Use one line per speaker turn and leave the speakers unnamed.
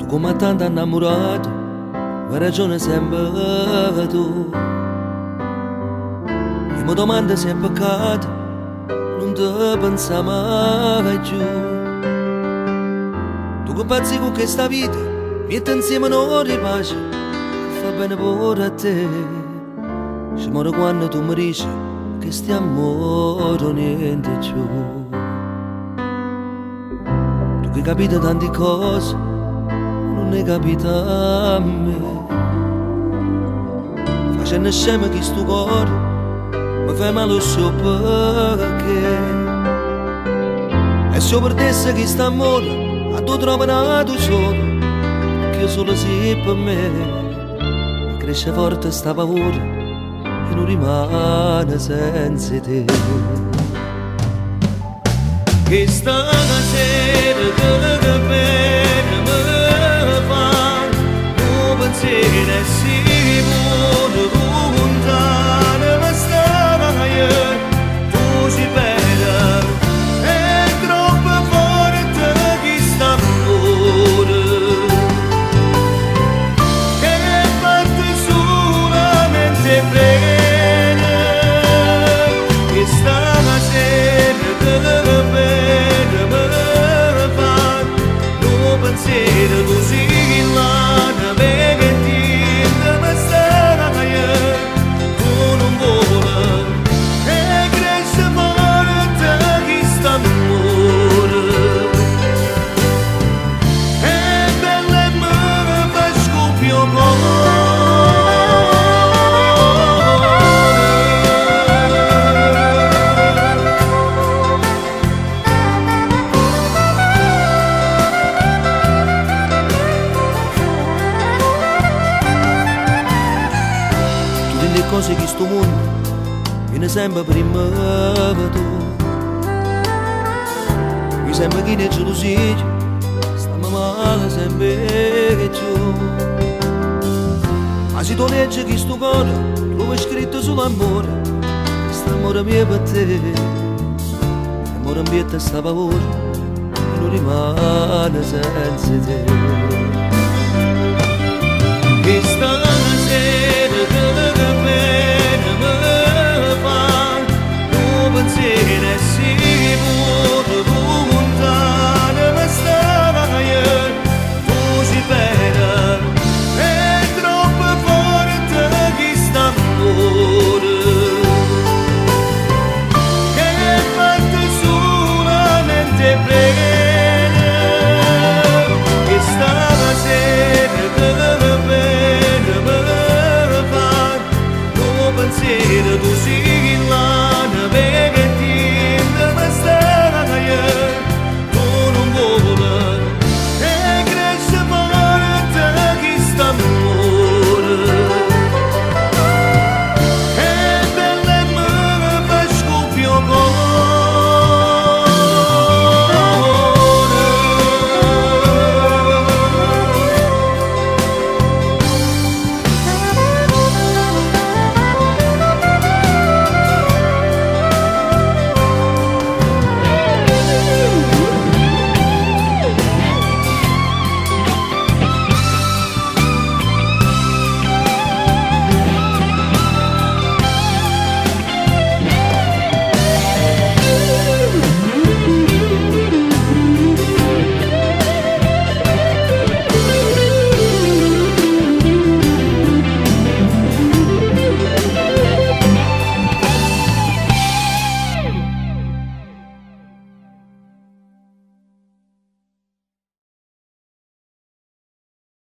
come tanto innamorato, ma ragione sempre tu. Io mi domando se è peccato, non ti pensa mai più. Tu che pensi con questa vita, metti insieme un'ora di pace, che fa bene pure a te. Ci muore quando tu mi dici che stiamo niente più. Tu che capite tante cose, non ne capita a me. Facendo scemo che sto cuore mi fai male solo perché. E se io perdessi che sta amore, a tu trovo nato solo, che io solo sì per me. Mi cresce forte sta paura e non rimane senza te. Che sta sera che bene mi fa, un pensiero è sicuro lontano, ma stai, tu ci vedi, è troppo forte che sta amore, che parte solamente bene, che sta sera che bene mi fa, un pensiero così lontano, che tinta mi stai, tu non vola, e cresce forte che sta amore, e bella e me fa scoppio le cose che sto mondo viene sempre prima di tu. Mi sembra che ne gelosia stiamo male sempre giù. Ma se tu leggi che sto cuore trovi scritto sull'amore, quest'amore mio per te, l'amore ambiente sta paura e non rimane senza te. Che sta